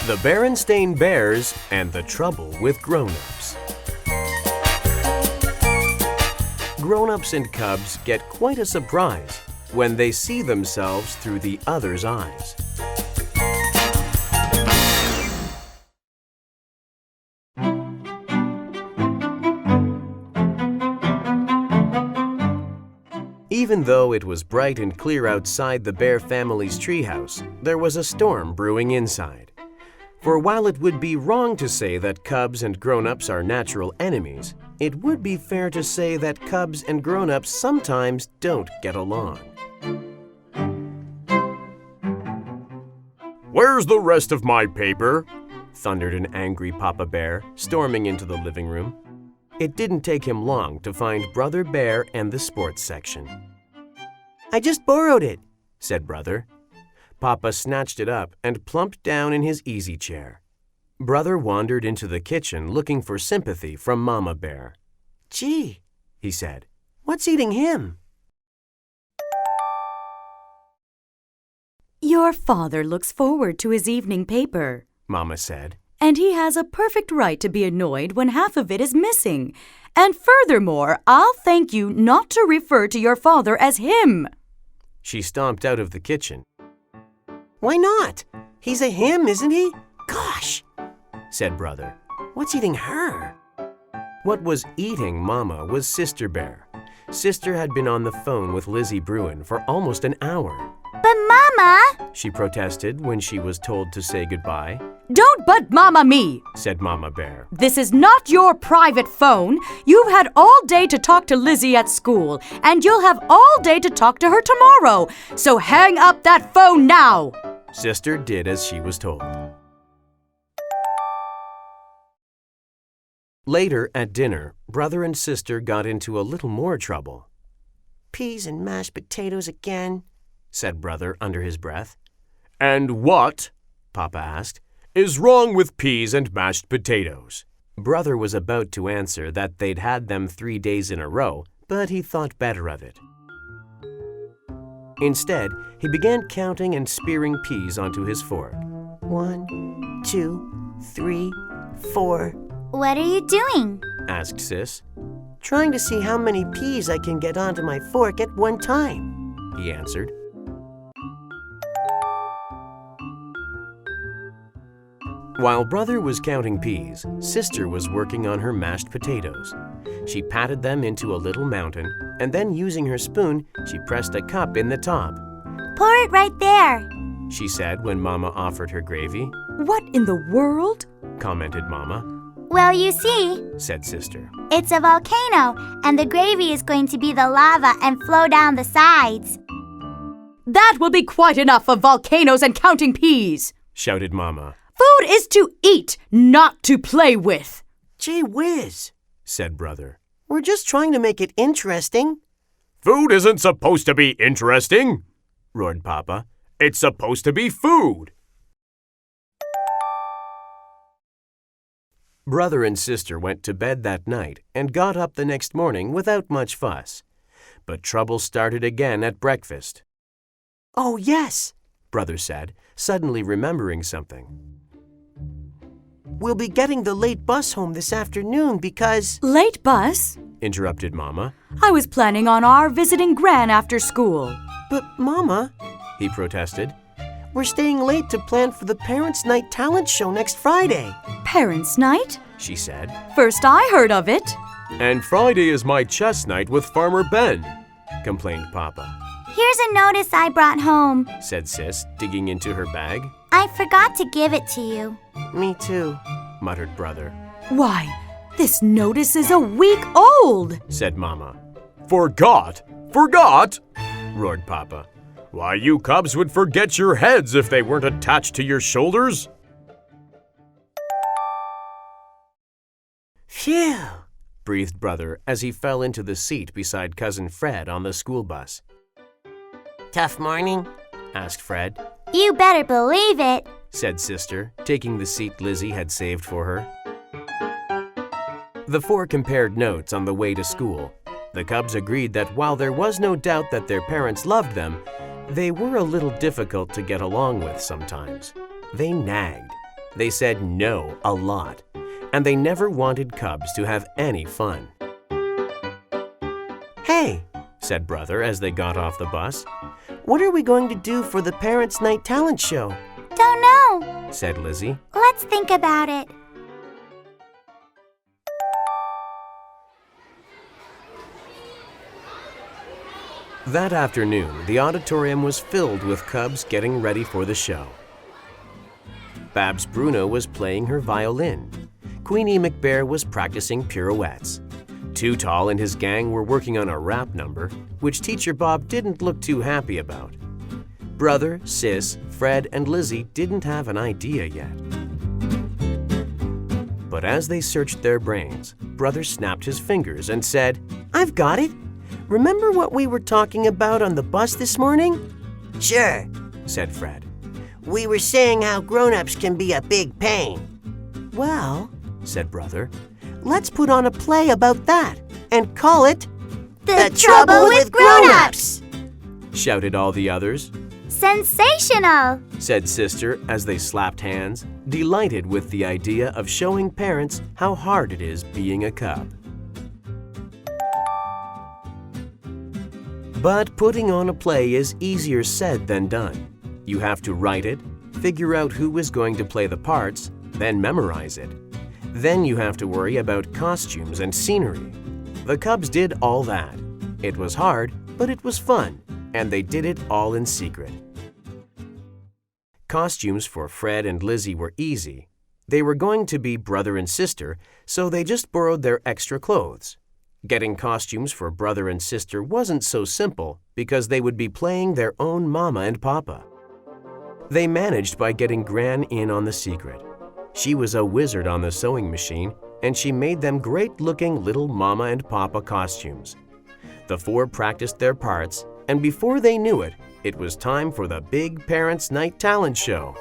The Berenstain Bears and the Trouble with Grownups. Grownups and cubs get quite a surprise when they see themselves through the other's eyes. Even though it was bright and clear outside the Bear family's treehouse, there was a storm brewing inside. For while it would be wrong to say that cubs and grown-ups are natural enemies, it would be fair to say that cubs and grown-ups sometimes don't get along. "Where's the rest of my paper?" thundered an angry Papa Bear, storming into the living room. It didn't take him long to find Brother Bear and the sports section. "I just borrowed it," said Brother. Papa snatched it up and plumped down in his easy chair. Brother wandered into the kitchen looking for sympathy from Mama Bear. "Gee," he said, "what's eating him?" "Your father looks forward to his evening paper," Mama said. "and he has a perfect right to be annoyed when half of it is missing. And furthermore, I'll thank you not to refer to your father as him." She stomped out of the kitchen. "Why not? He's a him, isn't he? Gosh!" said Brother. "What's eating her?" What was eating Mama was Sister Bear. Sister had been on the phone with Lizzie Bruin for almost an hour. "But Mama," she protested when she was told to say goodbye. "Don't but Mama me," said Mama Bear. "This is not your private phone. You've had all day to talk to Lizzie at school, and you'll have all day to talk to her tomorrow. So hang up that phone now." Sister did as she was told. Later at dinner, Brother and Sister got into a little more trouble. "Peas and mashed potatoes again," said Brother under his breath. "And what," Papa asked, "is wrong with peas and mashed potatoes?" Brother was about to answer that they'd had them 3 days in a row, but he thought better of it. Instead, he began counting and spearing peas onto his fork. 1, 2, 3, 4. "What are you doing?" asked Sis. "Trying to see how many peas I can get onto my fork at one time," he answered. While Brother was counting peas, Sister was working on her mashed potatoes. She patted them into a little mountain, and then using her spoon, she pressed a cup in the top. "Pour it right there," she said when Mama offered her gravy. "What in the world?" commented Mama. "Well, you see," said Sister. "it's a volcano, and the gravy is going to be the lava and flow down the sides." "That will be quite enough of volcanoes and counting peas," shouted Mama. "Food is to eat, not to play with." "Gee whiz," said Brother. "We're just trying to make it interesting." "Food isn't supposed to be interesting," roared Papa. "It's supposed to be food." Brother and Sister went to bed that night and got up the next morning without much fuss. But trouble started again at breakfast. "Oh, yes," Brother said, suddenly remembering something. "We'll be getting the late bus home this afternoon because—" "Late bus?" interrupted Mama. "I was planning on our visiting Gran after school." "But, Mama," he protested, "we're staying late to plan for the Parents' Night talent show next Friday." "Parents' night?" she said. "First I heard of it." "And Friday is my chess night with Farmer Ben," complained Papa. "Here's a notice I brought home," said Sis, digging into her bag. "I forgot to give it to you." "Me too," muttered Brother. "Why, this notice is a week old," said Mama. "Forgot? Forgot?" roared Papa. "Why, you cubs would forget your heads if they weren't attached to your shoulders." "Phew," breathed Brother as he fell into the seat beside Cousin Fred on the school bus. "Tough morning?" asked Fred. "You better believe it," said Sister, taking the seat Lizzie had saved for her. The four compared notes on the way to school. The cubs agreed that while there was no doubt that their parents loved them, they were a little difficult to get along with sometimes. They nagged. They said no a lot, and they never wanted cubs to have any fun. "Hey," said Brother as they got off the bus, "what are we going to do for the Parents' Night Talent Show?" Don't know, said Lizzie. let's think about it. That afternoon, the auditorium was filled with cubs getting ready for the show. Babs Bruno was playing her violin. Queenie McBear was practicing pirouettes. Too Tall and his gang were working on a rap number, which Teacher Bob didn't look too happy about. Brother, Sis, Fred, and Lizzie didn't have an idea yet. But as they searched their brains, Brother snapped his fingers and said, "I've got it! Remember what we were talking about on the bus this morning?" "Sure," said Fred. "We were saying how grown-ups can be a big pain." "Well," said Brother, "let's put on a play about that and call it The Trouble with Grownups! shouted all the others. Sensational! Said Sister as they slapped hands, delighted with the idea of showing parents how hard it is being a cub. But putting on a play is easier said than done. You have to write it, figure out who is going to play the parts, then memorize it. Then you have to worry about costumes and scenery. The cubs did all that. It was hard, but it was fun, and they did it all in secret. Costumes for Fred and Lizzie were easy. They were going to be brother and sister, so they just borrowed their extra clothes. Getting costumes for brother and sister wasn't so simple because they would be playing their own Mama and Papa. They managed by getting Gran in on the secret. She was a wizard on the sewing machine, and she made them great-looking little Mama and Papa costumes. The four practiced their parts, and before they knew it, it was time for the big Parents' Night Talent Show.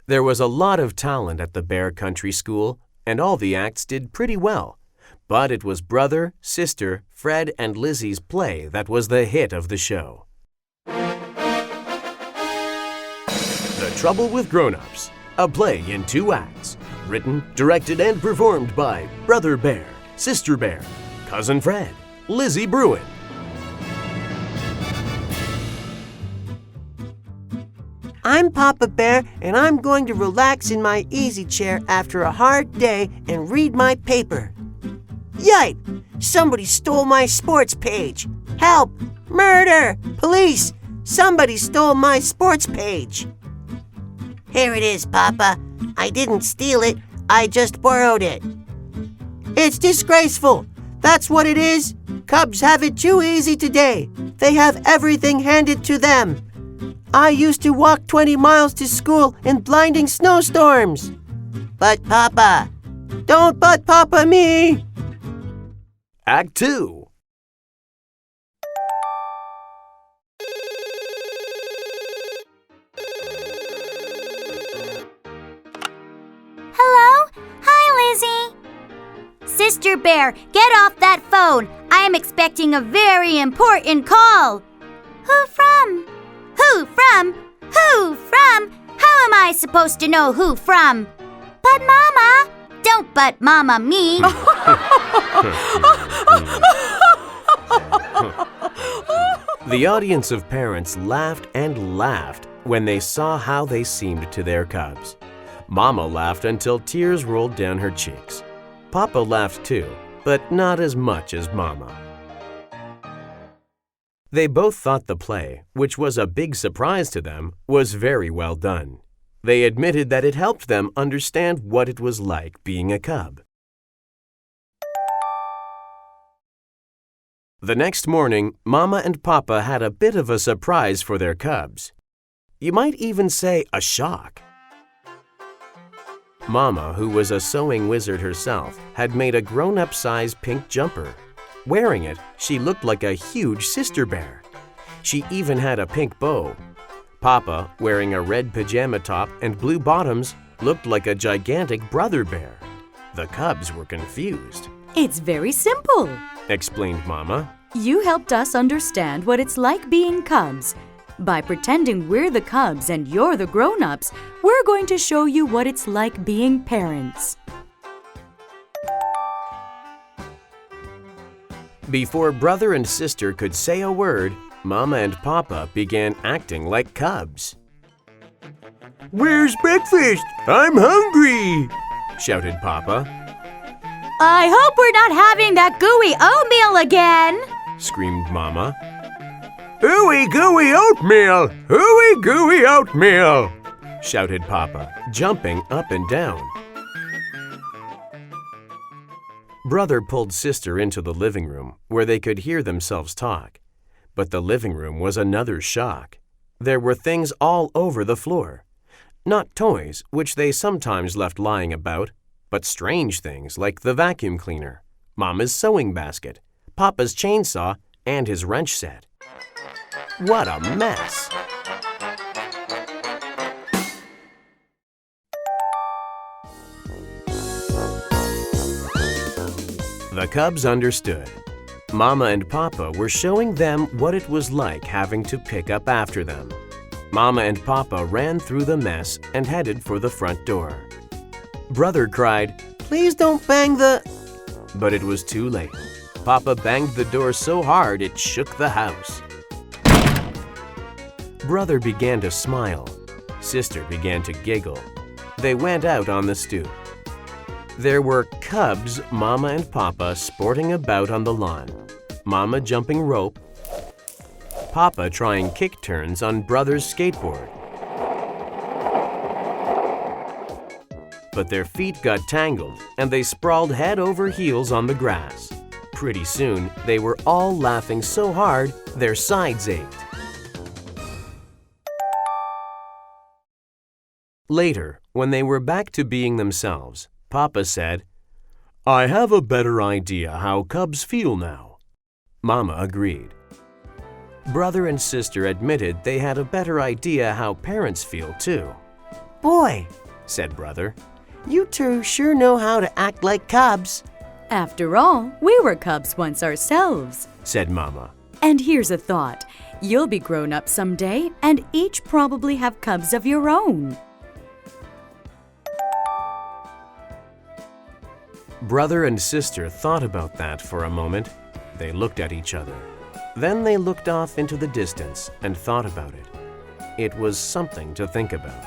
There was a lot of talent at the Bear Country School, and all the acts did pretty well. But it was Brother, Sister, Fred, and Lizzie's play that was the hit of the show. The Trouble with Grownups, a play in 2 acts, written, directed, and performed by Brother Bear, Sister Bear, Cousin Fred, Lizzie Bruin. I'm Papa Bear, and I'm going to relax in my easy chair after a hard day and read my paper. Yipe! Somebody stole my sports page! Help! Murder! Police! Somebody stole my sports page! Here it is, Papa. I didn't steal it. I just borrowed it. It's disgraceful. That's what it is. Cubs have it too easy today. They have everything handed to them. I used to walk 20 miles to school in blinding snowstorms. But Papa, don't but Papa me. Act 2. Hello? Hi, Lizzie. Sister Bear, get off that phone. I am expecting a very important call. Who from? Who from? Who from? How am I supposed to know who from? But Mama! Don't but Mama me. The audience of parents laughed and laughed when they saw how they seemed to their cubs. Mama laughed until tears rolled down her cheeks. Papa laughed too, but not as much as Mama. They both thought the play, which was a big surprise to them, was very well done. They admitted that it helped them understand what it was like being a cub. The next morning, Mama and Papa had a bit of a surprise for their cubs. You might even say a shock. Mama, who was a sewing wizard herself, had made a grown-up-size pink jumper. Wearing it, she looked like a huge sister bear. She even had a pink bow. Papa, wearing a red pajama top and blue bottoms, looked like a gigantic brother bear. The cubs were confused. It's very simple, Explained Mama. You helped us understand what it's like being cubs. By pretending we're the cubs and you're the grown-ups, we're going to show you what it's like being parents. Before brother and sister could say a word, Mama and Papa began acting like cubs. Where's breakfast? I'm hungry, shouted Papa. I hope we're not having that gooey oatmeal again, Screamed Mama. Ooey gooey oatmeal! Ooey gooey oatmeal! Shouted Papa, jumping up and down. Brother pulled sister into the living room where they could hear themselves talk. But the living room was another shock. There were things all over the floor. Not toys, which they sometimes left lying about, but strange things like the vacuum cleaner, Mama's sewing basket, Papa's chainsaw, and his wrench set. What a mess! The cubs understood. Mama and Papa were showing them what it was like having to pick up after them. Mama and Papa ran through the mess and headed for the front door. Brother cried, "Please don't bang the—" But it was too late. Papa banged the door so hard it shook the house. Brother began to smile. Sister began to giggle. They went out on the stoop. There were cubs, Mama and Papa sporting about on the lawn. Mama jumping rope, Papa trying kick turns on Brother's skateboard. But their feet got tangled and they sprawled head over heels on the grass. Pretty soon, they were all laughing so hard their sides ached. Later, when they were back to being themselves, Papa said, "I have a better idea how cubs feel now." Mama agreed. Brother and sister admitted they had a better idea how parents feel too. "Boy," said Brother, "you two sure know how to act like cubs." After all, we were cubs once ourselves, said Mama. And here's a thought. You'll be grown up someday and each probably have cubs of your own. Brother and sister thought about that for a moment. They looked at each other. Then they looked off into the distance and thought about it. It was something to think about.